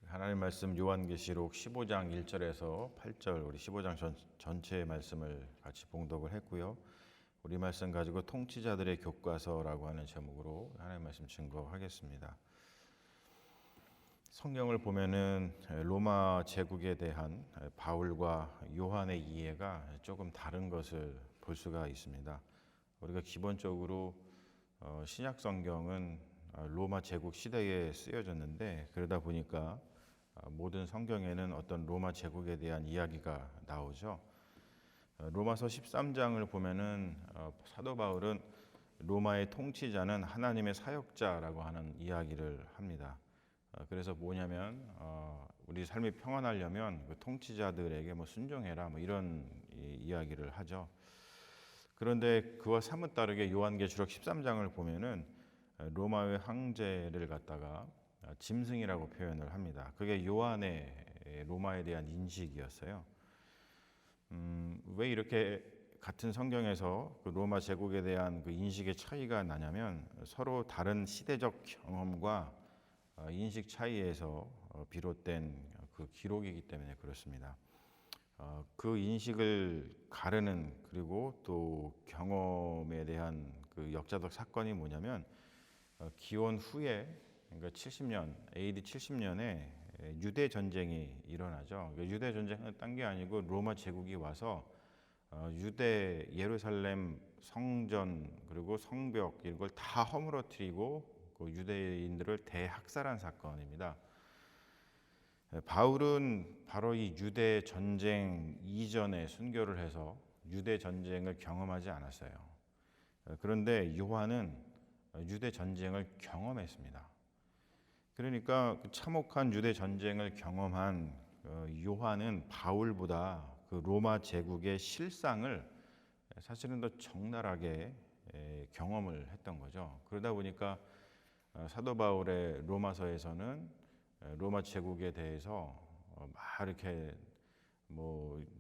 하나님 말씀 요한계시록 15장 1절에서 8절 우리 15장 전체의 말씀을 같이 봉독을 했고요. 우리 말씀 가지고 통치자들의 교과서라고 하는 제목으로 하나님 말씀 증거하겠습니다. 성경을 보면은 로마 제국에 대한 바울과 요한의 이해가 조금 다른 것을 볼 수가 있습니다. 우리가 기본적으로 신약 성경은 로마 제국 시대에 쓰여졌는데 그러다 보니까 모든 성경에는 어떤 로마 제국에 대한 이야기가 나오죠. 로마서 13장을 보면은 사도 바울은 로마의 통치자는 하나님의 사역자라고 하는 이야기를 합니다. 그래서 뭐냐면 우리 삶이 평안하려면 그 통치자들에게 순종해라 이런 이야기를 하죠. 그런데 그와 사뭇 다르게 요한계시록 13장을 보면은 로마의 황제를 갖다가 짐승이라고 표현을 합니다. 그게 요한의 로마에 대한 인식이었어요. 왜 이렇게 같은 성경에서 그 로마 제국에 대한 그 인식의 차이가 나냐면 서로 다른 시대적 경험과 인식 차이에서 비롯된 그 기록이기 때문에 그렇습니다. 그 인식을 가르는 그리고 또 경험에 대한 그 역사적 사건이 뭐냐면 기원 후에 그러니까 70년 AD 70년에 유대 전쟁이 일어나죠. 유대 전쟁은 딴 게 아니고 로마 제국이 와서 유대 예루살렘 성전 그리고 성벽 이걸 다 허물어뜨리고 그 유대인들을 대학살한 사건입니다. 바울은 바로 이 유대 전쟁 이전에 순교를 해서 유대 전쟁을 경험하지 않았어요. 그런데 요한은 유대 전쟁을 경험했습니다. 그러니까 그 참혹한 유대 전쟁을 경험한 요한은 바울보다 그 로마 제국의 실상을 사실은 더 적나라하게 경험을 했던 거죠. 그러다 보니까 사도 바울의 로마서에서는 로마 제국에 대해서 막 이렇게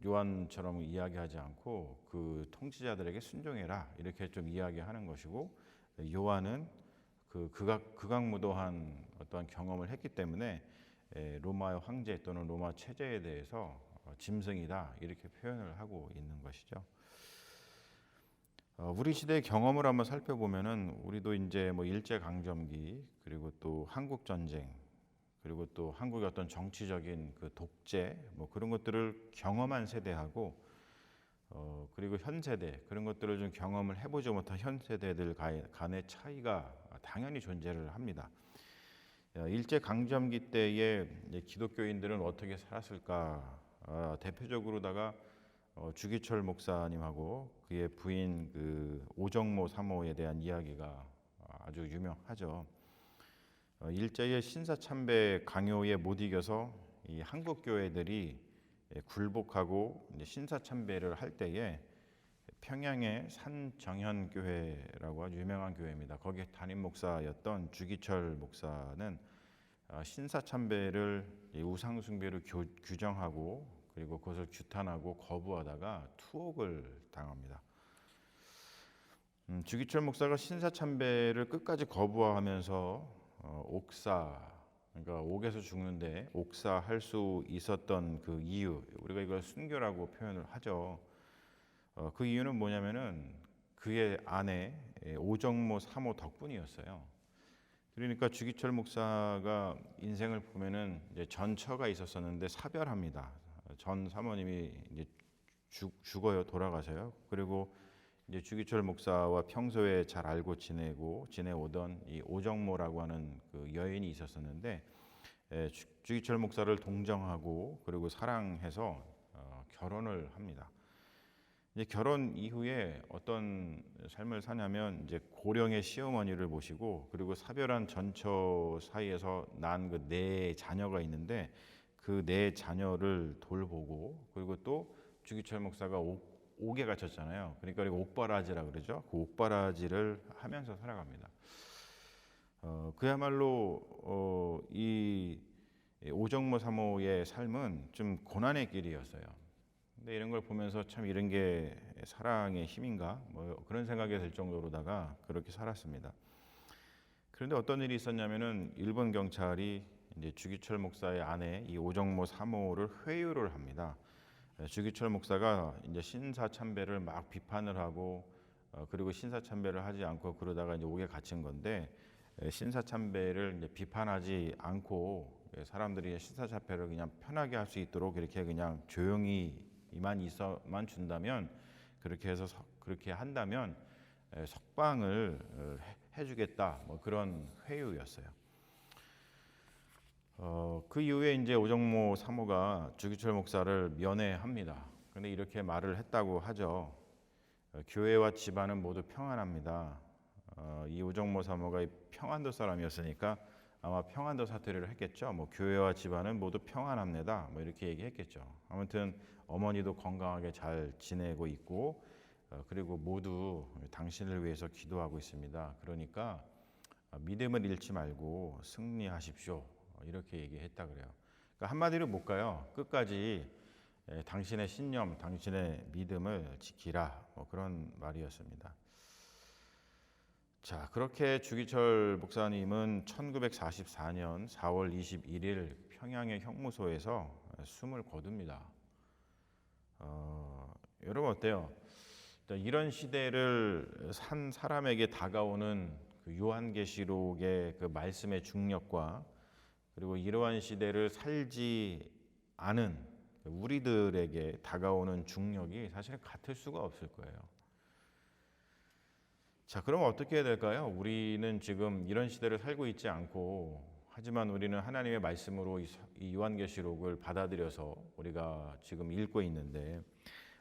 요한처럼 이야기하지 않고 그 통치자들에게 순종해라 이렇게 좀 이야기하는 것이고, 요한은 그 극악무도한 어떠한 경험을 했기 때문에 로마의 황제 또는 로마 체제에 대해서 짐승이다 이렇게 표현을 하고 있는 것이죠. 우리 시대의 경험을 한번 살펴보면은 우리도 이제 일제 강점기 그리고 또 한국 전쟁 그리고 또 한국의 어떤 정치적인 그 독재 그런 것들을 경험한 세대하고 그리고 현 세대 그런 것들을 좀 경험을 해보지 못한 현 세대들 간의 차이가 당연히 존재를 합니다. 일제 강점기 때에 기독교인들은 어떻게 살았을까? 대표적으로다가 주기철 목사님하고 그의 부인 그 오정모 사모에 대한 이야기가 아주 유명하죠. 일제의 신사참배 강요에 못 이겨서 이 한국 교회들이 굴복하고 신사참배를 할 때에 평양의 산정현교회라고 아주 유명한 교회입니다. 거기에 담임 목사였던 주기철 목사는 신사참배를 우상숭배로 규정하고 그리고 그것을 규탄하고 거부하다가 투옥을 당합니다. 주기철 목사가 신사참배를 끝까지 거부하면서 그러니까 옥에서 죽는데 옥사할 수 있었던 그 이유, 우리가 이걸 순교라고 표현을 하죠. 그 이유는 뭐냐면은 그의 아내 오정모 사모 덕분이었어요. 그러니까 주기철 목사가 인생을 보면은 이제 전처가 있었었는데 사별합니다. 전 사모님이 이제 죽어요, 돌아가세요. 그리고 이제 주기철 목사와 평소에 잘 알고 지내오던 이 오정모라고 하는 그 여인이 있었었는데 주기철 목사를 동정하고 그리고 사랑해서 결혼을 합니다. 이제 결혼 이후에 어떤 삶을 사냐면 이제 고령의 시어머니를 모시고 그리고 사별한 전처 사이에서 난 그 네 자녀가 있는데 그 네 자녀를 돌보고 그리고 또 주기철 목사가 옥에 갇혔잖아요. 그러니까 옥바라지라 그러죠. 그 옥바라지를 하면서 살아갑니다. 그야말로 이 오정모 사모의 삶은 좀 고난의 길이었어요. 근데 이런 걸 보면서 참 이런 게 사랑의 힘인가 그런 생각이 들 정도로다가 그렇게 살았습니다. 그런데 어떤 일이 있었냐면은 일본 경찰이 이제 주기철 목사의 아내 이 오정모 사모를 회유를 합니다. 주기철 목사가 이제 신사참배를 막 비판을 하고 그리고 신사참배를 하지 않고 그러다가 이제 옥에 갇힌 건데 신사참배를 이제 비판하지 않고 사람들이 신사참배를 그냥 편하게 할 수 있도록 이렇게 그냥 조용히만 있어만 준다면 그렇게 해서 그렇게 한다면 석방을 해주겠다 뭐 그런 회유였어요. 그 이후에 이제 오정모 사모가 주기철 목사를 면회합니다. 그런데 이렇게 말을 했다고 하죠. 교회와 집안은 모두 평안합니다. 이 오정모 사모가 평안도 사람이었으니까 아마 평안도 사투리를 했겠죠. 뭐 교회와 집안은 모두 평안합니다. 뭐 이렇게 얘기했겠죠. 아무튼 어머니도 건강하게 잘 지내고 있고 그리고 모두 당신을 위해서 기도하고 있습니다. 그러니까 믿음을 잃지 말고 승리하십시오. 이렇게 얘기했다 그래요. 그러니까 한마디로 뭘까요? 끝까지 당신의 신념, 당신의 믿음을 지키라. 뭐 그런 말이었습니다. 자, 그렇게 주기철 목사님은 1944년 4월 21일 평양의 형무소에서 숨을 거둡니다. 여러분 어때요? 이런 시대를 산 사람에게 다가오는 그 요한계시록의 그 말씀의 중력과 그리고 이러한 시대를 살지 않은 우리들에게 다가오는 중력이 사실은 같을 수가 없을 거예요. 자, 그럼 어떻게 해야 될까요? 우리는 지금 이런 시대를 살고 있지 않고 하지만 우리는 하나님의 말씀으로 이 요한계시록을 받아들여서 우리가 지금 읽고 있는데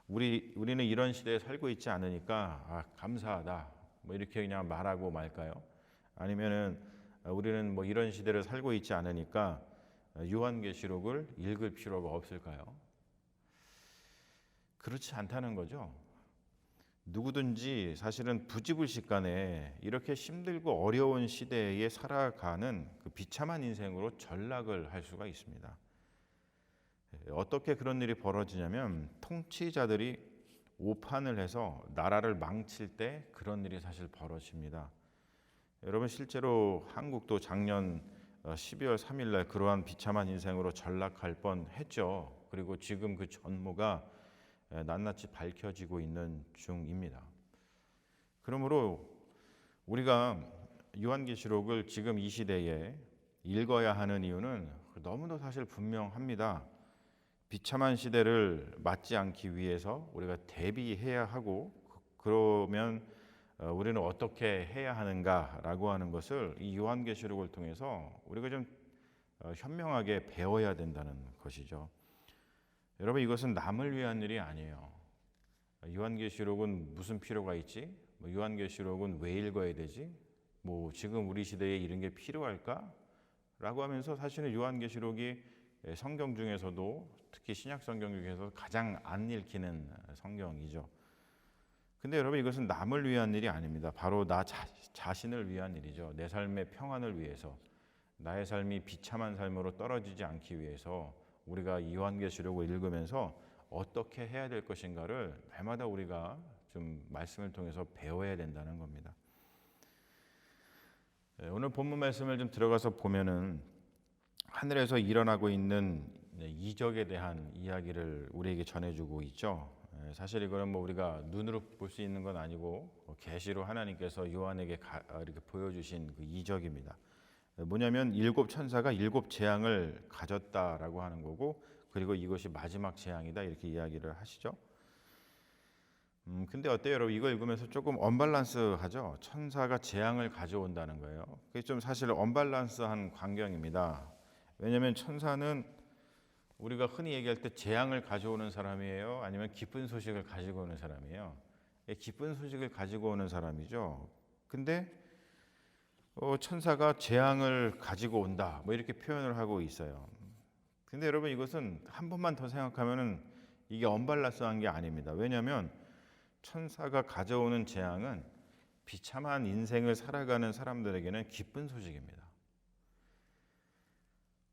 우리는 이런 시대에 살고 있지 않으니까 감사하다 뭐 이렇게 그냥 말하고 말까요? 아니면은 우리는 뭐 이런 시대를 살고 있지 않으니까 요한계시록을 읽을 필요가 없을까요? 그렇지 않다는 거죠. 누구든지 사실은 부지불식간에 이렇게 힘들고 어려운 시대에 살아가는 그 비참한 인생으로 전락을 할 수가 있습니다. 어떻게 그런 일이 벌어지냐면 통치자들이 오판을 해서 나라를 망칠 때 그런 일이 사실 벌어집니다. 여러분 실제로 한국도 작년 12월 3일 날 그러한 비참한 인생으로 전락할 뻔했죠. 그리고 지금 그 전모가 낱낱이 밝혀지고 있는 중입니다. 그러므로 우리가 요한계시록을 지금 이 시대에 읽어야 하는 이유는 너무도 사실 분명합니다. 비참한 시대를 맞지 않기 위해서 우리가 대비해야 하고 그러면 우리는 어떻게 해야 하는가라고 하는 것을 이 요한계시록을 통해서 우리가 좀 현명하게 배워야 된다는 것이죠. 여러분 이것은 남을 위한 일이 아니에요. 요한계시록은 무슨 필요가 있지? 요한계시록은 왜 읽어야 되지? 뭐 지금 우리 시대에 이런 게 필요할까? 라고 하면서 사실은 요한계시록이 성경 중에서도 특히 신약 성경 중에서 가장 안 읽히는 성경이죠. 근데 여러분 이것은 남을 위한 일이 아닙니다. 바로 나 자신을 위한 일이죠. 내 삶의 평안을 위해서 나의 삶이 비참한 삶으로 떨어지지 않기 위해서 우리가 요한계시록을 읽으면서 어떻게 해야 될 것인가를 날마다 우리가 좀 말씀을 통해서 배워야 된다는 겁니다. 오늘 본문 말씀을 좀 들어가서 보면은 하늘에서 일어나고 있는 이적에 대한 이야기를 우리에게 전해주고 있죠. 사실 이거는 뭐 우리가 눈으로 볼 수 있는 건 아니고 계시로 하나님께서 요한에게 이렇게 보여주신 그 이적입니다. 뭐냐면 7 천사가 7 재앙을 가졌다라고 하는 거고 그리고 이것이 마지막 재앙이다 이렇게 이야기를 하시죠. 근데 어때요 여러분 이거 읽으면서 조금 언밸런스하죠. 천사가 재앙을 가져온다는 거예요. 그게 좀 사실 언밸런스한 광경입니다. 왜냐하면 천사는 우리가 흔히 얘기할 때 재앙을 가져오는 사람이에요? 아니면 기쁜 소식을 가지고 오는 사람이에요? 기쁜 소식을 가지고 오는 사람이죠. 근데 천사가 재앙을 가지고 온다 뭐 이렇게 표현을 하고 있어요. 근데 여러분 이것은 한 번만 더 생각하면은 이게 언밸런스한 게 아닙니다. 왜냐하면 천사가 가져오는 재앙은 비참한 인생을 살아가는 사람들에게는 기쁜 소식입니다.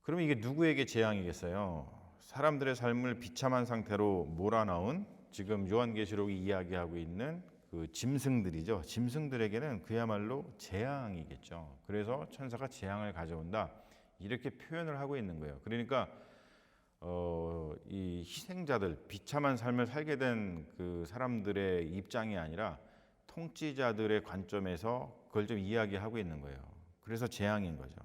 그러면 이게 누구에게 재앙이겠어요? 사람들의 삶을 비참한 상태로 몰아넣은 지금 요한계시록이 이야기하고 있는 그 짐승들이죠. 짐승들에게는 그야말로 재앙이겠죠. 그래서 천사가 재앙을 가져온다. 이렇게 표현을 하고 있는 거예요. 그러니까 이 희생자들, 비참한 삶을 살게 된 그 사람들의 입장이 아니라 통치자들의 관점에서 그걸 좀 이야기하고 있는 거예요. 그래서 재앙인 거죠.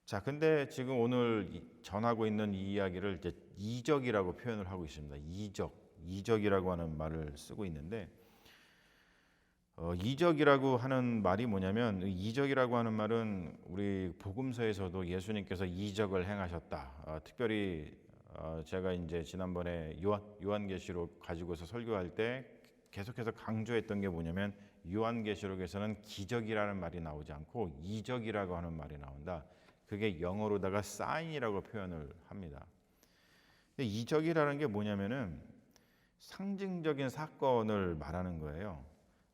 자, 근데 지금 오늘 전하고 있는 이 이야기를 이제 이적이라고 표현을 하고 있습니다. 이적이라고 하는 말을 쓰고 있는데, 이적이라고 하는 말이 뭐냐면, 이적이라고 하는 말은 우리 복음서에서도 예수님께서 이적을 행하셨다. 특별히 제가 이제 지난번에 요한계시록 가지고서 설교할 때 계속해서 강조했던 게 뭐냐면, 요한계시록에서는 기적이라는 말이 나오지 않고 이적이라고 하는 말이 나온다. 그게 영어로다가 사인이라고 표현을 합니다. 근데 이적이라는 게 뭐냐면은 상징적인 사건을 말하는 거예요.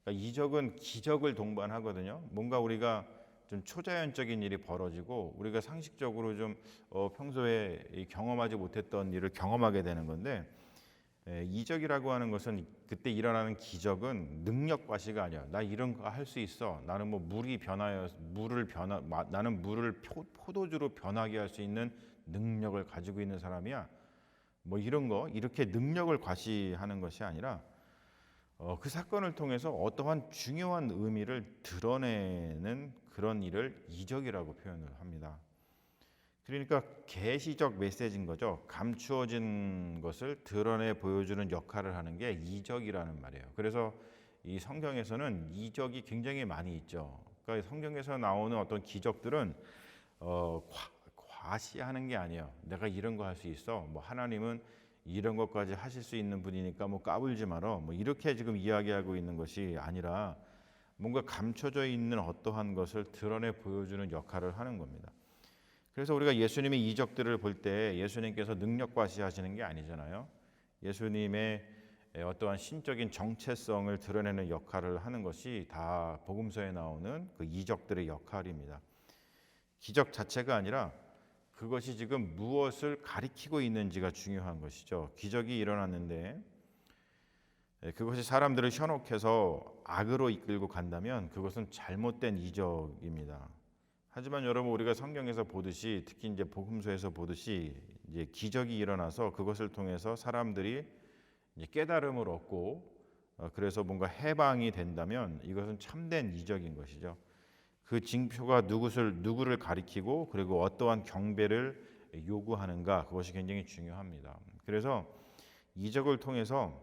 그러니까 이적은 기적을 동반하거든요. 뭔가 우리가 좀 초자연적인 일이 벌어지고 우리가 상식적으로 좀 평소에 경험하지 못했던 일을 경험하게 되는 건데, 이적이라고 하는 것은 그때 일어나는 기적은 능력 과시가 아니야. 나 이런 거 할 수 있어. 나는 뭐 나는 물을 포도주로 변하게 할 수 있는 능력을 가지고 있는 사람이야. 뭐 이런 거, 이렇게 능력을 과시하는 것이 아니라 그 사건을 통해서 어떠한 중요한 의미를 드러내는 그런 일을 이적이라고 표현을 합니다. 그러니까 계시적 메시지인 거죠. 감추어진 것을 드러내 보여주는 역할을 하는 게 이적이라는 말이에요. 그래서 이 성경에서는 이적이 굉장히 많이 있죠. 그러니까 성경에서 나오는 어떤 기적들은 과시하는 게 아니에요. 내가 이런 거 할 수 있어. 뭐 하나님은 이런 것까지 하실 수 있는 분이니까 뭐 까불지 말어. 뭐 이렇게 지금 이야기하고 있는 것이 아니라 뭔가 감춰져 있는 어떠한 것을 드러내 보여주는 역할을 하는 겁니다. 그래서 우리가 예수님의 이적들을 볼 때 예수님께서 능력 과시하시는 게 아니잖아요. 예수님의 어떠한 신적인 정체성을 드러내는 역할을 하는 것이 다 복음서에 나오는 그 이적들의 역할입니다. 기적 자체가 아니라 그것이 지금 무엇을 가리키고 있는지가 중요한 것이죠. 기적이 일어났는데 그것이 사람들을 현혹해서 악으로 이끌고 간다면 그것은 잘못된 이적입니다. 하지만 여러분, 우리가 성경에서 보듯이, 특히 이제 복음서에서 보듯이 이제 기적이 일어나서 그것을 통해서 사람들이 이제 깨달음을 얻고 그래서 뭔가 해방이 된다면 이것은 참된 이적인 것이죠. 그 징표가 누구를 가리키고 그리고 어떠한 경배를 요구하는가, 그것이 굉장히 중요합니다. 그래서 이적을 통해서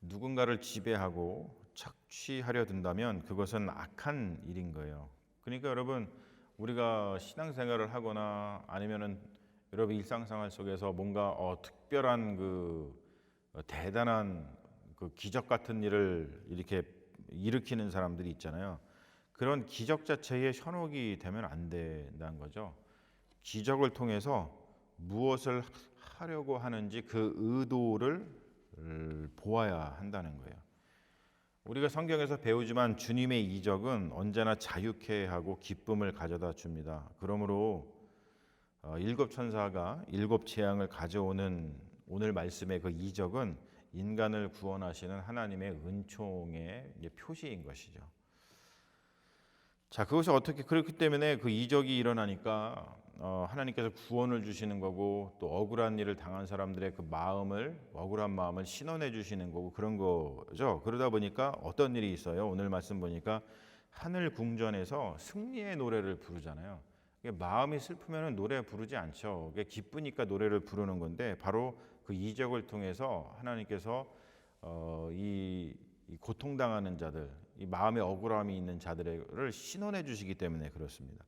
누군가를 지배하고 착취하려 든다면 그것은 악한 일인 거예요. 그러니까 여러분, 우리가 신앙생활을 하거나 아니면은 여러분 일상생활 속에서 뭔가 특별한 대단한 기적 같은 일을 이렇게 일으키는 사람들이 있잖아요. 그런 기적 자체에 현혹이 되면 안 된다는 거죠. 기적을 통해서 무엇을 하려고 하는지 그 의도를 보아야 한다는 거예요. 우리가 성경에서 배우지만 주님의 이적은 언제나 자유케 하고 기쁨을 가져다 줍니다. 그러므로 일곱 천사가 일곱 재앙을 가져오는 오늘 말씀의 그 이적은 인간을 구원하시는 하나님의 은총의 표시인 것이죠. 자, 그것이 어떻게 그렇기 때문에 그 이적이 일어나니까 하나님께서 구원을 주시는 거고 또 억울한 일을 당한 사람들의 그 억울한 마음을 신원해 주시는 거고 그런 거죠. 그러다 보니까 어떤 일이 있어요. 오늘 말씀 보니까 하늘 궁전에서 승리의 노래를 부르잖아요. 마음이 슬프면 노래 부르지 않죠. 기쁘니까 노래를 부르는 건데 바로 그 이적을 통해서 하나님께서 이 고통당하는 자들, 이 마음의 억울함이 있는 자들을 신원해 주시기 때문에 그렇습니다.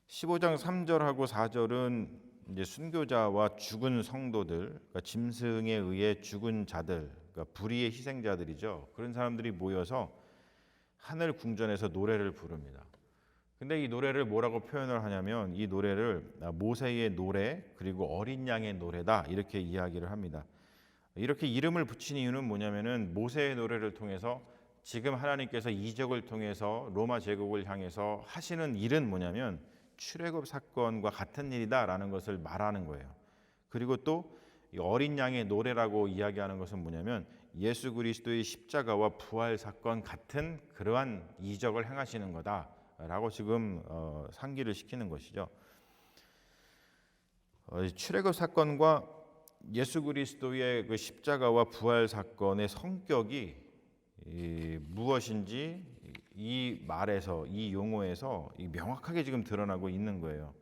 15장 3절하고 4절은 이제 순교자와 죽은 성도들, 그러니까 짐승에 의해 죽은 자들, 그러니까 불의의 희생자들이죠. 그런 사람들이 모여서 하늘 궁전에서 노래를 부릅니다. 근데 이 노래를 뭐라고 표현을 하냐면 이 노래를 모세의 노래 그리고 어린 양의 노래다 이렇게 이야기를 합니다. 이렇게 이름을 붙인 이유는 뭐냐면은 모세의 노래를 통해서 지금 하나님께서 이적을 통해서 로마 제국을 향해서 하시는 일은 뭐냐면 출애굽 사건과 같은 일이다라는 것을 말하는 거예요. 그리고 또 어린 양의 노래라고 이야기하는 것은 뭐냐면 예수 그리스도의 십자가와 부활 사건 같은 그러한 이적을 행하시는 거다. 라고 지금 상기를 시키는 것이죠. 출애굽 사건과 예수 그리스도의 그 십자가와 부활 사건의 성격이 무엇인지 이 말에서, 이 용어에서 명확하게 지금 드러나고 있는 거예요.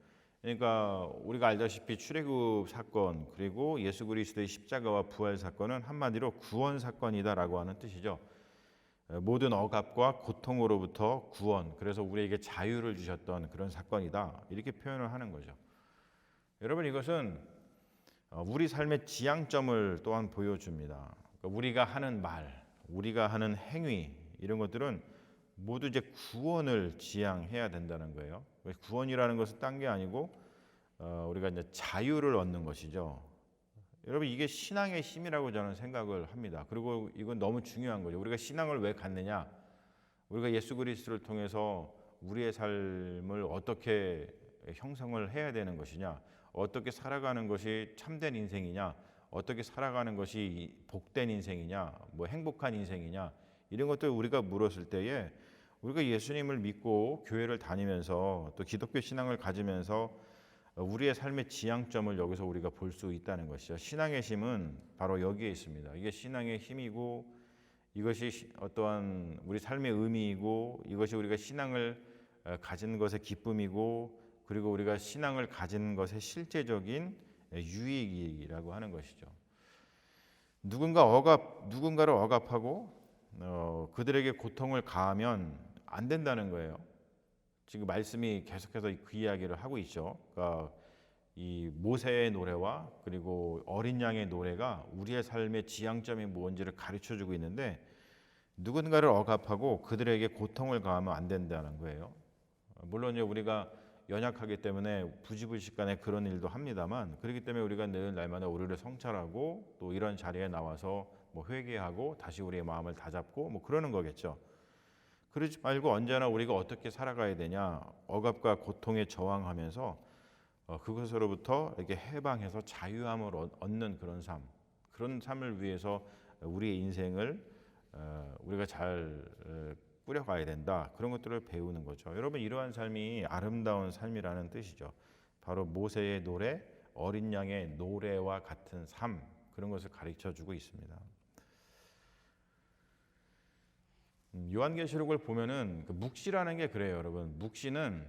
그러니까 우리가 알다시피 출애굽 사건 그리고 예수 그리스도의 십자가와 부활 사건은 한마디로 구원 사건이다라고 하는 뜻이죠. 모든 억압과 고통으로부터 구원, 그래서 우리에게 자유를 주셨던 그런 사건이다, 이렇게 표현을 하는 거죠. 여러분, 이것은 우리 삶의 지향점을 또한 보여줍니다. 그러니까 우리가 하는 말, 우리가 하는 행위, 이런 것들은 모두 이제 구원을 지향해야 된다는 거예요. 구원이라는 것은 딴 게 아니고 우리가 이제 자유를 얻는 것이죠. 여러분, 이게 신앙의 힘이라고 저는 생각을 합니다. 그리고 이건 너무 중요한 거죠. 우리가 신앙을 왜 갖느냐? 우리가 예수 그리스도를 통해서 우리의 삶을 어떻게 형성을 해야 되는 것이냐? 어떻게 살아가는 것이 참된 인생이냐? 어떻게 살아가는 것이 복된 인생이냐? 뭐 행복한 인생이냐? 이런 것들 우리가 물었을 때에 우리가 예수님을 믿고 교회를 다니면서 또 기독교 신앙을 가지면서 우리의 삶의 지향점을 여기서 우리가 볼 수 있다는 것이죠. 신앙의 힘은 바로 여기에 있습니다. 이게 신앙의 힘이고, 이것이 어떠한 우리 삶의 의미이고, 이것이 우리가 신앙을 가진 것의 기쁨이고, 그리고 우리가 신앙을 가진 것의 실제적인 유익이라고 하는 것이죠. 누군가를 억압하고 그들에게 고통을 가하면 안 된다는 거예요. 지금 말씀이 계속해서 그 이야기를 하고 있죠. 그러니까 이 모세의 노래와 그리고 어린 양의 노래가 우리의 삶의 지향점이 뭔지를 가르쳐주고 있는데, 누군가를 억압하고 그들에게 고통을 가하면 안 된다는 거예요. 물론 이제 우리가 연약하기 때문에 부지불식간에 그런 일도 합니다만, 그렇기 때문에 우리가 늘 날마다 우리를 성찰하고 또 이런 자리에 나와서 뭐 회개하고 다시 우리의 마음을 다잡고 뭐 그러는 거겠죠. 그러지 말고 언제나 우리가 어떻게 살아가야 되냐? 억압과 고통에 저항하면서 그것으로부터 이렇게 해방해서 자유함을 얻는 그런 삶을 위해서 우리의 인생을 우리가 잘 꾸려가야 된다. 그런 것들을 배우는 거죠. 여러분, 이러한 삶이 아름다운 삶이라는 뜻이죠. 바로 모세의 노래, 어린 양의 노래와 같은 삶, 그런 것을 가르쳐주고 있습니다. 요한계시록을 보면은 그 묵시라는 게 그래요, 여러분. 묵시는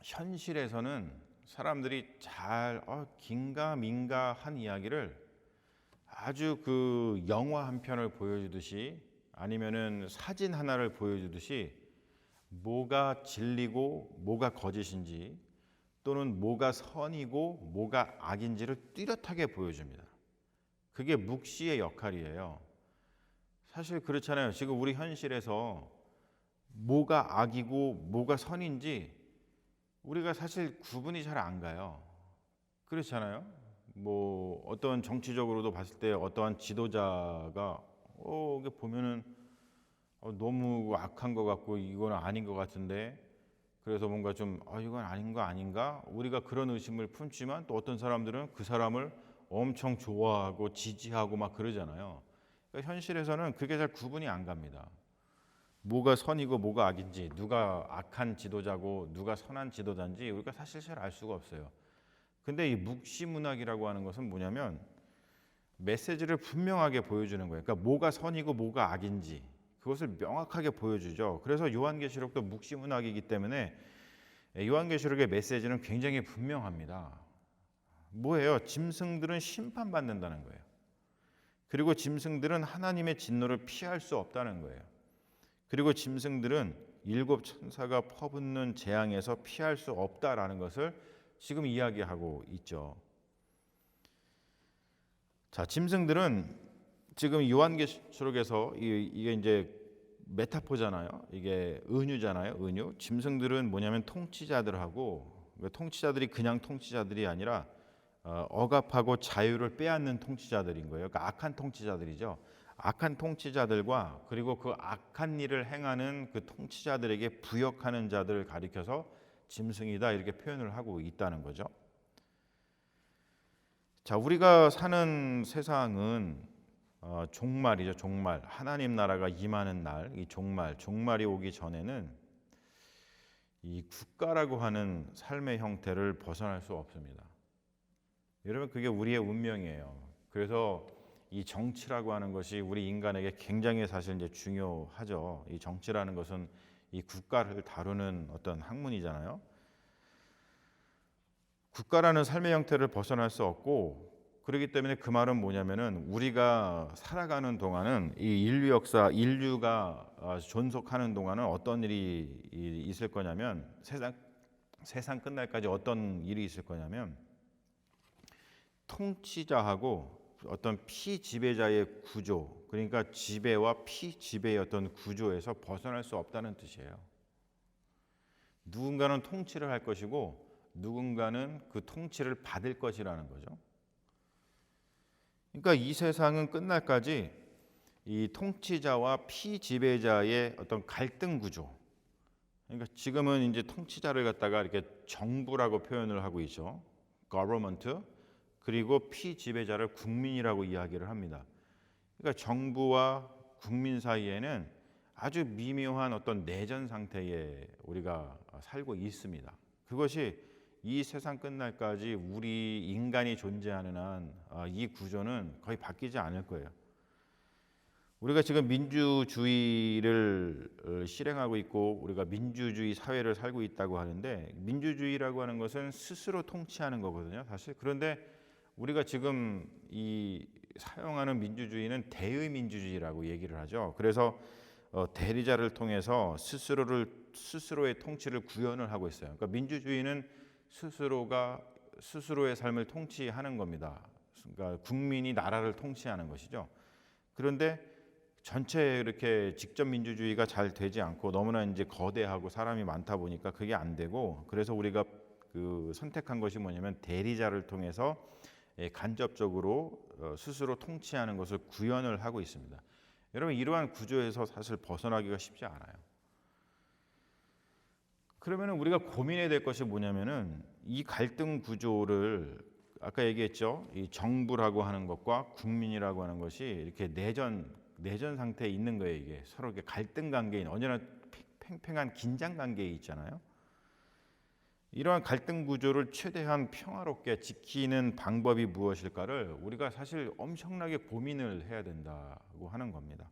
현실에서는 사람들이 잘 긴가민가한 이야기를 아주 그 영화 한 편을 보여주듯이, 아니면은 사진 하나를 보여주듯이 뭐가 진리고 뭐가 거짓인지, 또는 뭐가 선이고 뭐가 악인지를 뚜렷하게 보여줍니다. 그게 묵시의 역할이에요. 사실 그렇잖아요. 지금 우리 현실에서 뭐가 악이고 뭐가 선인지 우리가 사실 구분이 잘 안 가요. 그렇잖아요. 뭐 어떤 정치적으로도 봤을 때 어떠한 지도자가 이게 보면은 너무 악한 것 같고 이건 아닌 것 같은데, 그래서 뭔가 좀 이건 아닌 거 아닌가? 우리가 그런 의심을 품지만, 또 어떤 사람들은 그 사람을 엄청 좋아하고 지지하고 막 그러잖아요. 그러니까 현실에서는 그게 잘 구분이 안 갑니다. 뭐가 선이고 뭐가 악인지, 누가 악한 지도자고 누가 선한 지도자인지 우리가 사실 잘 알 수가 없어요. 근데 이 묵시 문학이라고 하는 것은 뭐냐면 메시지를 분명하게 보여주는 거예요. 그러니까 뭐가 선이고 뭐가 악인지 그것을 명확하게 보여주죠. 그래서 요한계시록도 묵시 문학이기 때문에 요한계시록의 메시지는 굉장히 분명합니다. 뭐예요? 짐승들은 심판받는다는 거예요. 그리고 짐승들은 하나님의 진노를 피할 수 없다는 거예요. 그리고 짐승들은 일곱 천사가 퍼붓는 재앙에서 피할 수 없다라는 것을 지금 이야기하고 있죠. 자, 짐승들은 지금 요한계시록에서 이게 이제 메타포잖아요. 이게 은유잖아요. 은유. 짐승들은 뭐냐면 통치자들하고, 통치자들이 그냥 통치자들이 아니라 억압하고 자유를 빼앗는 통치자들인 거예요. 그러니까 악한 통치자들이죠. 악한 통치자들과 그리고 그 악한 일을 행하는 그 통치자들에게 부역하는 자들을 가리켜서 짐승이다, 이렇게 표현을 하고 있다는 거죠. 자, 우리가 사는 세상은 종말이죠. 종말. 하나님 나라가 임하는 날, 이 종말이 오기 전에는 이 국가라고 하는 삶의 형태를 벗어날 수 없습니다. 여러분, 그게 우리의 운명이에요. 그래서 이 정치라고 하는 것이 우리 인간에게 굉장히 사실 이제 중요하죠. 이 정치라는 것은 이 국가를 다루는 어떤 학문이잖아요. 국가라는 삶의 형태를 벗어날 수 없고, 그렇기 때문에 그 말은 뭐냐면은 우리가 살아가는 동안은 이 인류 역사, 인류가 존속하는 동안은 어떤 일이 있을 거냐면 세상 끝날까지 어떤 일이 있을 거냐면 통치자하고 어떤 피지배자의 구조, 그러니까 지배와 피지배의 어떤 구조에서 벗어날 수 없다는 뜻이에요. 누군가는 통치를 할 것이고 누군가는 그 통치를 받을 것이라는 거죠. 그러니까 이 세상은 끝날까지 이 통치자와 피지배자의 어떤 갈등 구조. 그러니까 지금은 이제 통치자를 갖다가 이렇게 정부라고 표현을 하고 있죠. government. 그리고 피지배자를 국민이라고 이야기를 합니다. 그러니까 정부와 국민 사이에는 아주 미묘한 어떤 내전 상태에 우리가 살고 있습니다. 그것이 이 세상 끝날까지 우리 인간이 존재하는 한 이 구조는 거의 바뀌지 않을 거예요. 우리가 지금 민주주의를 실행하고 있고 우리가 민주주의 사회를 살고 있다고 하는데, 민주주의라고 하는 것은 스스로 통치하는 거거든요, 사실. 그런데 우리가 지금 이 사용하는 민주주의는 대의 민주주의라고 얘기를 하죠. 그래서 대리자를 통해서 스스로의 통치를 구현을 하고 있어요. 그러니까 민주주의는 스스로가 스스로의 삶을 통치하는 겁니다. 그러니까 국민이 나라를 통치하는 것이죠. 그런데 전체 이렇게 직접 민주주의가 잘 되지 않고 너무나 이제 거대하고 사람이 많다 보니까 그게 안 되고, 그래서 우리가 그 선택한 것이 뭐냐면 대리자를 통해서 간접적으로 스스로 통치하는 것을 구현을 하고 있습니다. 여러분, 이러한 구조에서 사실 벗어나기가 쉽지 않아요. 그러면 우리가 고민해야 될 것이 뭐냐면은 이 갈등 구조를 아까 얘기했죠. 이 정부라고 하는 것과 국민이라고 하는 것이 이렇게 내전 상태에 있는 거예요. 이게 서로 이렇게 갈등 관계인, 언제나 팽팽한 긴장 관계에 있잖아요. 이러한 갈등 구조를 최대한 평화롭게 지키는 방법이 무엇일까를 우리가 사실 엄청나게 고민을 해야 된다고 하는 겁니다.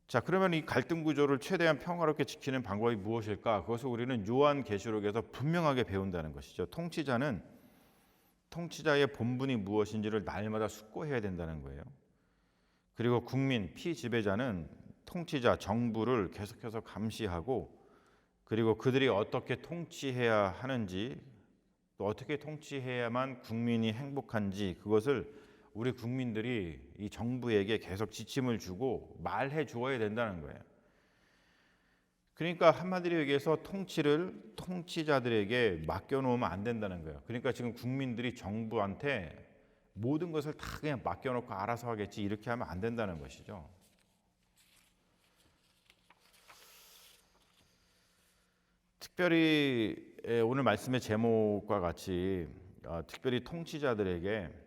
자, 그러면 이 갈등 구조를 최대한 평화롭게 지키는 방법이 무엇일까? 그것을 우리는 요한계시록에서 분명하게 배운다는 것이죠. 통치자의 본분이 무엇인지를 날마다 숙고해야 된다는 거예요. 그리고 국민, 피지배자는 통치자, 정부를 계속해서 감시하고, 그리고 그들이 어떻게 통치해야 하는지, 또 어떻게 통치해야만 국민이 행복한지, 그것을 우리 국민들이 이 정부에게 계속 지침을 주고 말해 주어야 된다는 거예요. 그러니까 한마디로 얘기해서 통치를 통치자들에게 맡겨놓으면 안 된다는 거예요. 그러니까 지금 국민들이 정부한테 모든 것을 다 그냥 맡겨놓고 알아서 하겠지, 이렇게 하면 안 된다는 것이죠. 특별히 오늘 말씀의 제목과 같이 특별히 통치자들에게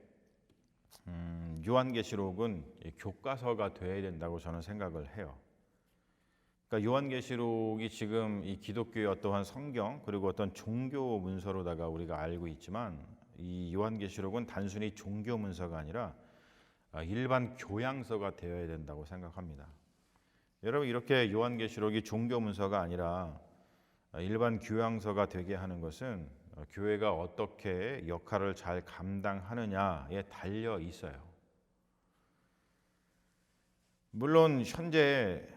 요한계시록은 교과서가 되어야 된다고 저는 생각을 해요. 그러니까 요한계시록이 지금 이 기독교의 어떠한 성경, 그리고 어떤 종교 문서로다가 우리가 알고 있지만, 이 요한계시록은 단순히 종교 문서가 아니라 일반 교양서가 되어야 된다고 생각합니다. 여러분, 이렇게 요한계시록이 종교 문서가 아니라 일반 교양서가 되게 하는 것은 교회가 어떻게 역할을 잘 감당하느냐에 달려 있어요. 물론 현재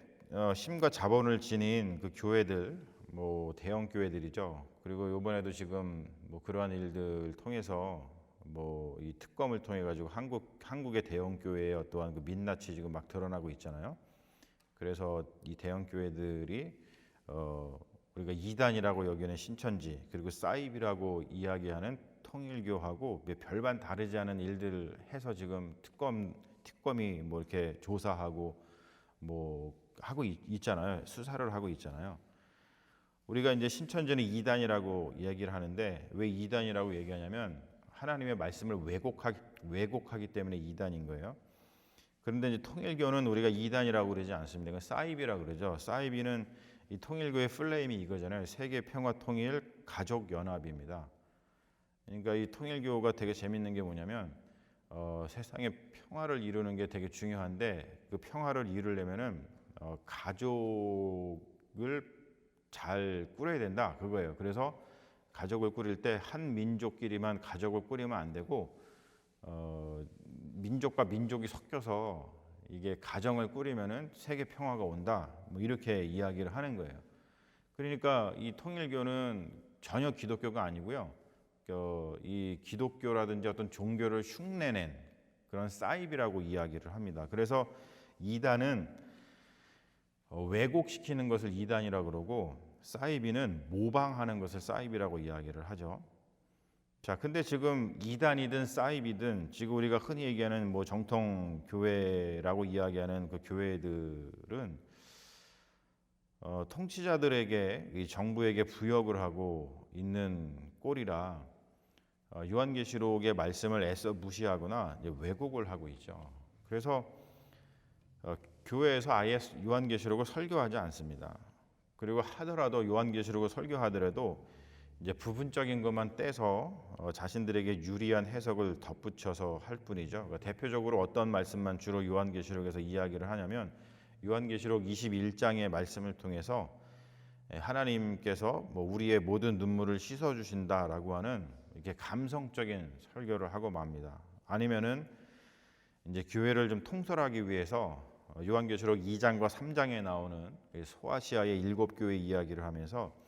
힘과 자본을 지닌 그 교회들, 뭐 대형 교회들이죠. 그리고 이번에도 지금 뭐 그러한 일들 통해서 뭐 이 특검을 통해 가지고 한국의 대형 교회의 어떠한 그 민낯이 지금 막 드러나고 있잖아요. 그래서 이 대형 교회들이 우리가 이단이라고 여기는 신천지, 그리고 사입이라고 이야기하는 통일교하고 별반 다르지 않은 일들을 해서 지금 특검이 뭐 이렇게 조사하고 뭐 하고 있잖아요. 수사를 하고 있잖아요. 우리가 이제 신천지는 이단이라고 얘기를 하는데, 왜 이단이라고 얘기하냐면 하나님의 말씀을 왜곡하기 때문에 이단인 거예요. 그런데 이제 통일교는 우리가 이단이라고 그러지 않습니다. 사입이라고 그러죠. 사입이는 이 통일교의 플레임이 이거잖아요. 세계 평화 통일 가족 연합입니다. 그러니까 이 통일교가 되게 재밌는 게 뭐냐면 세상의 평화를 이루는 게 되게 중요한데 그 평화를 이루려면은 가족을 잘 꾸려야 된다 그거예요. 그래서 가족을 꾸릴 때 한 민족끼리만 가족을 꾸리면 안 되고 민족과 민족이 섞여서 이게 가정을 꾸리면은 세계 평화가 온다. 뭐 이렇게 이야기를 하는 거예요. 그러니까 이 통일교는 전혀 기독교가 아니고요. 이 기독교라든지 어떤 종교를 흉내낸 그런 사이비라고 이야기를 합니다. 그래서 이단은 왜곡시키는 것을 이단이라고 그러고 사이비는 모방하는 것을 사이비라고 이야기를 하죠. 자, 근데 지금 이단이든 사이비든 지금 우리가 흔히 얘기하는 뭐 정통 교회라고 이야기하는 그 교회들은 통치자들에게 이 정부에게 부역을 하고 있는 꼴이라 요한계시록의 말씀을 애써 무시하거나 왜곡을 하고 있죠. 그래서 교회에서 아예 요한계시록을 설교하지 않습니다. 그리고 하더라도 요한계시록을 설교하더라도 이제 부분적인 것만 떼서 자신들에게 유리한 해석을 덧붙여서 할 뿐이죠. 그러니까 대표적으로 어떤 말씀만 주로 요한계시록에서 이야기를 하냐면 요한계시록 21장의 말씀을 통해서 하나님께서 뭐 우리의 모든 눈물을 씻어 주신다라고 하는 이렇게 감성적인 설교를 하고 맙니다. 아니면은 이제 교회를 좀 통솔하기 위해서 요한계시록 2장과 3장에 나오는 소아시아의 7교회 이야기를 하면서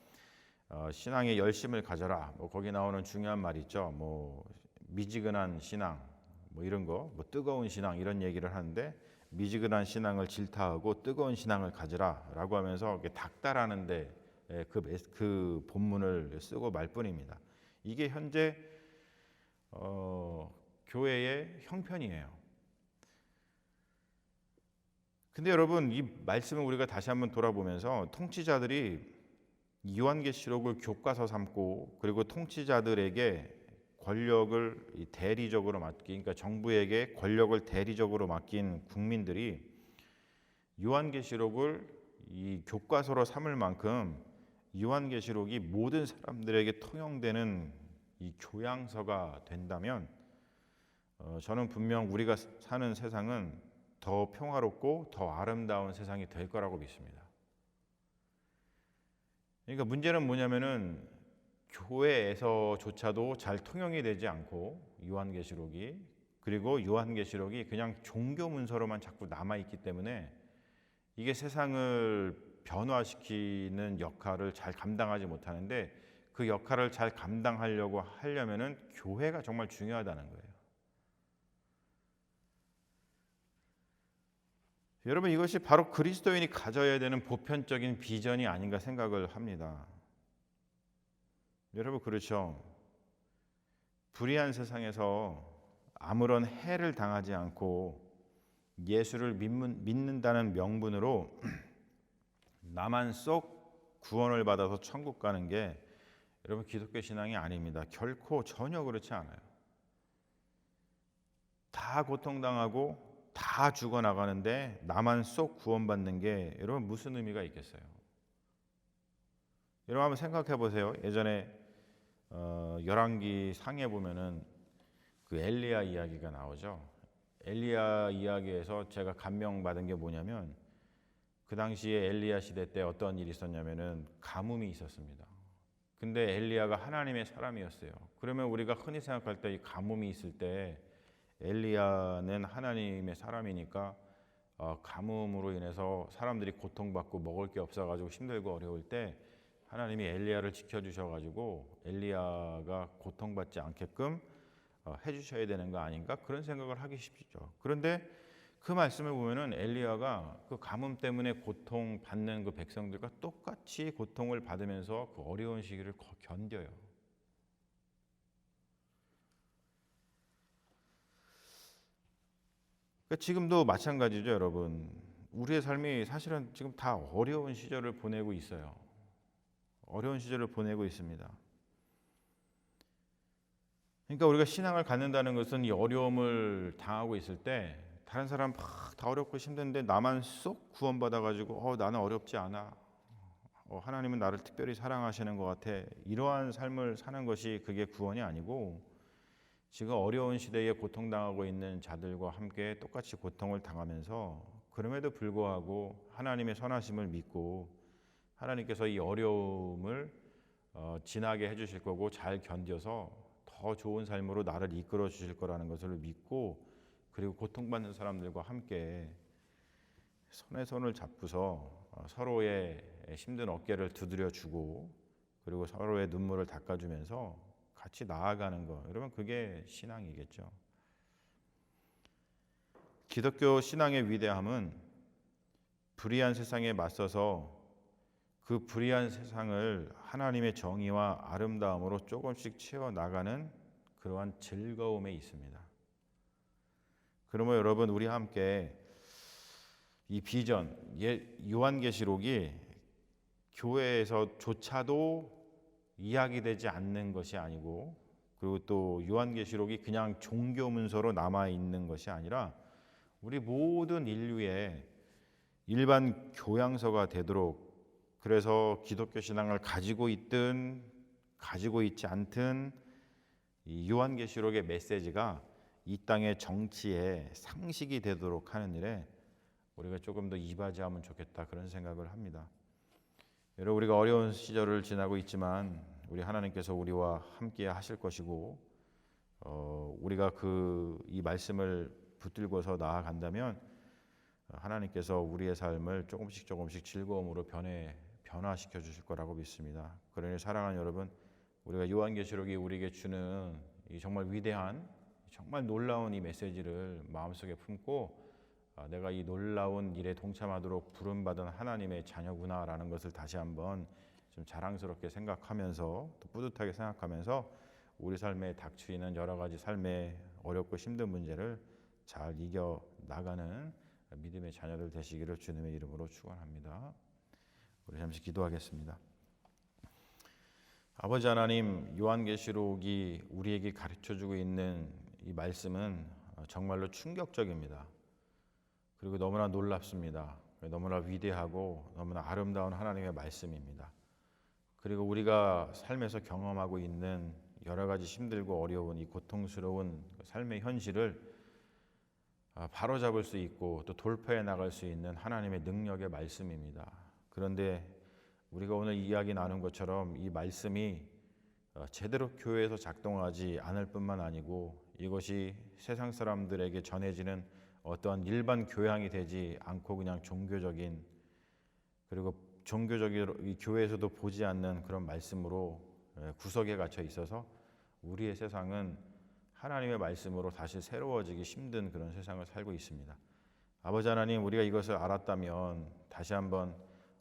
신앙의 열심을 가져라. 뭐 거기 나오는 중요한 말 있죠. 뭐 미지근한 신앙, 뭐 이런 거, 뭐 뜨거운 신앙 이런 얘기를 하는데 미지근한 신앙을 질타하고 뜨거운 신앙을 가져라라고 하면서 닥달하는데 그 본문을 쓰고 말 뿐입니다. 이게 현재 교회의 형편이에요. 근데 여러분 이 말씀을 우리가 다시 한번 돌아보면서 통치자들이 요한계시록을 교과서 삼고 그리고 통치자들에게 권력을 대리적으로 맡긴, 그러니까 정부에게 권력을 대리적으로 맡긴 국민들이 요한계시록을 이 교과서로 삼을 만큼 요한계시록이 모든 사람들에게 통용되는 이 교양서가 된다면 저는 분명 우리가 사는 세상은 더 평화롭고 더 아름다운 세상이 될 거라고 믿습니다. 그러니까 문제는 뭐냐면은 교회에서조차도 잘 통용이 되지 않고 요한계시록이, 그리고 요한계시록이 그냥 종교 문서로만 자꾸 남아 있기 때문에 이게 세상을 변화시키는 역할을 잘 감당하지 못하는데 그 역할을 잘 감당하려고 하려면은 교회가 정말 중요하다는 거예요. 여러분 이것이 바로 그리스도인이 가져야 되는 보편적인 비전이 아닌가 생각을 합니다. 여러분 그렇죠? 불의한 세상에서 아무런 해를 당하지 않고 예수를 믿는다는 명분으로 나만 쏙 구원을 받아서 천국 가는 게 여러분 기독교 신앙이 아닙니다. 결코 전혀 그렇지 않아요. 다 고통당하고 다 죽어나가는데 나만 쏙 구원받는 게 여러분 무슨 의미가 있겠어요? 여러분 한번 생각해 보세요. 예전에 열왕기 상에 보면은 그 엘리야 이야기가 나오죠. 엘리야 이야기에서 제가 감명받은 게 뭐냐면 그 당시에 엘리야 시대 때 어떤 일이 있었냐면은 가뭄이 있었습니다. 근데 엘리야가 하나님의 사람이었어요. 그러면 우리가 흔히 생각할 때 이 가뭄이 있을 때 엘리야는 하나님의 사람이니까 가뭄으로 인해서 사람들이 고통받고 먹을 게 없어가지고 힘들고 어려울 때 하나님이 엘리야를 지켜주셔가지고 엘리야가 고통받지 않게끔 해주셔야 되는 거 아닌가 그런 생각을 하기 쉽죠. 그런데 그 말씀을 보면은 엘리야가 그 가뭄 때문에 고통받는 그 백성들과 똑같이 고통을 받으면서 그 어려운 시기를 견뎌요. 그러니까 지금도 마찬가지죠, 여러분. 우리의 삶이 사실은 지금 다 어려운 시절을 보내고 있어요. 어려운 시절을 보내고 있습니다. 그러니까 우리가 신앙을 갖는다는 것은 이 어려움을 당하고 있을 때 다른 사람 막 다 어렵고 힘든데 나만 쏙 구원받아가지고 나는 어렵지 않아. 하나님은 나를 특별히 사랑하시는 것 같아. 이러한 삶을 사는 것이 그게 구원이 아니고 지금 어려운 시대에 고통당하고 있는 자들과 함께 똑같이 고통을 당하면서 그럼에도 불구하고 하나님의 선하심을 믿고 하나님께서 이 어려움을 지나게 해주실 거고 잘 견뎌서 더 좋은 삶으로 나를 이끌어 주실 거라는 것을 믿고 그리고 고통받는 사람들과 함께 손에 손을 잡고서 서로의 힘든 어깨를 두드려 주고 그리고 서로의 눈물을 닦아주면서 같이 나아가는 것, 여러분 그게 신앙이겠죠. 기독교 신앙의 위대함은 불의한 세상에 맞서서 그 불의한 세상을 하나님의 정의와 아름다움으로 조금씩 채워나가는 그러한 즐거움에 있습니다. 그러면 여러분 우리 함께 이 비전, 요한계시록이 교회에서조차도 이야기되지 않는 것이 아니고 그리고 또 요한계시록이 그냥 종교 문서로 남아있는 것이 아니라 우리 모든 인류의 일반 교양서가 되도록 그래서 기독교 신앙을 가지고 있든 가지고 있지 않든 이 요한계시록의 메시지가 이 땅의 정치의 상식이 되도록 하는 일에 우리가 조금 더 이바지하면 좋겠다 그런 생각을 합니다. 여러분 우리가 어려운 시절을 지나고 있지만 우리 하나님께서 우리와 함께 하실 것이고 우리가 이 말씀을 붙들고서 나아간다면 하나님께서 우리의 삶을 조금씩 즐거움으로 변화시켜 주실 거라고 믿습니다. 그러니 사랑하는 여러분, 우리가 요한계시록이 우리에게 주는 이 정말 위대한 정말 놀라운 이 메시지를 마음속에 품고 내가 이 놀라운 일에 동참하도록 부름받은 하나님의 자녀구나라는 것을 다시 한번 좀 자랑스럽게 생각하면서 또 뿌듯하게 생각하면서 우리 삶에 닥치는 여러 가지 삶의 어렵고 힘든 문제를 잘 이겨나가는 믿음의 자녀들 되시기를 주님의 이름으로 축원합니다. 우리 잠시 기도하겠습니다. 아버지 하나님, 요한계시록이 우리에게 가르쳐주고 있는 이 말씀은 정말로 충격적입니다. 그리고 너무나 놀랍습니다. 너무나 위대하고 너무나 아름다운 하나님의 말씀입니다. 그리고 우리가 삶에서 경험하고 있는 여러 가지 힘들고 어려운 이 고통스러운 삶의 현실을 바로잡을 수 있고 또 돌파해 나갈 수 있는 하나님의 능력의 말씀입니다. 그런데 우리가 오늘 이야기 나눈 것처럼 이 말씀이 제대로 교회에서 작동하지 않을 뿐만 아니고 이것이 세상 사람들에게 전해지는 어떠한 일반 교양이 되지 않고 그냥 종교적인 그리고 종교적인 교회에서도 보지 않는 그런 말씀으로 구석에 갇혀 있어서 우리의 세상은 하나님의 말씀으로 다시 새로워지기 힘든 그런 세상을 살고 있습니다. 아버지 하나님, 우리가 이것을 알았다면 다시 한번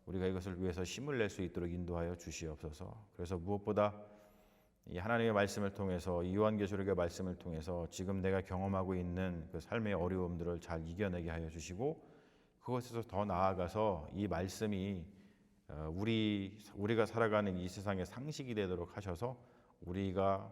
우리가 이것을 위해서 힘을 낼 수 있도록 인도하여 주시옵소서. 그래서 무엇보다 이 하나님의 말씀을 통해서 이 요한계시록의 말씀을 통해서 지금 내가 경험하고 있는 그 삶의 어려움들을 잘 이겨내게 하여 주시고 그것에서 더 나아가서 이 말씀이 우리가 살아가는 이 세상의 상식이 되도록 하셔서 우리가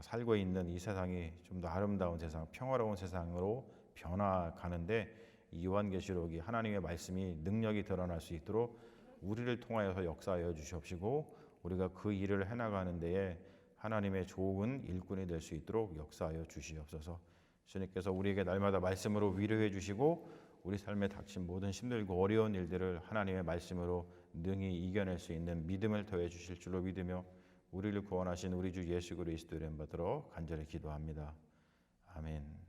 살고 있는 이 세상이 좀 더 아름다운 세상, 평화로운 세상으로 변화가는데 이 요한계시록이 하나님의 말씀이 능력이 드러날 수 있도록 우리를 통하여서 역사하여 주시옵시고 우리가 그 일을 해나가는 데에 하나님의 좋은 일꾼이 될 수 있도록 역사하여 주시옵소서. 주님께서 우리에게 날마다 말씀으로 위로해 주시고 우리 삶에 닥친 모든 힘들고 어려운 일들을 하나님의 말씀으로 능히 이겨낼 수 있는 믿음을 더해 주실 줄로 믿으며 우리를 구원하신 우리 주 예수 그리스도의 이름 받들어 간절히 기도합니다. 아멘.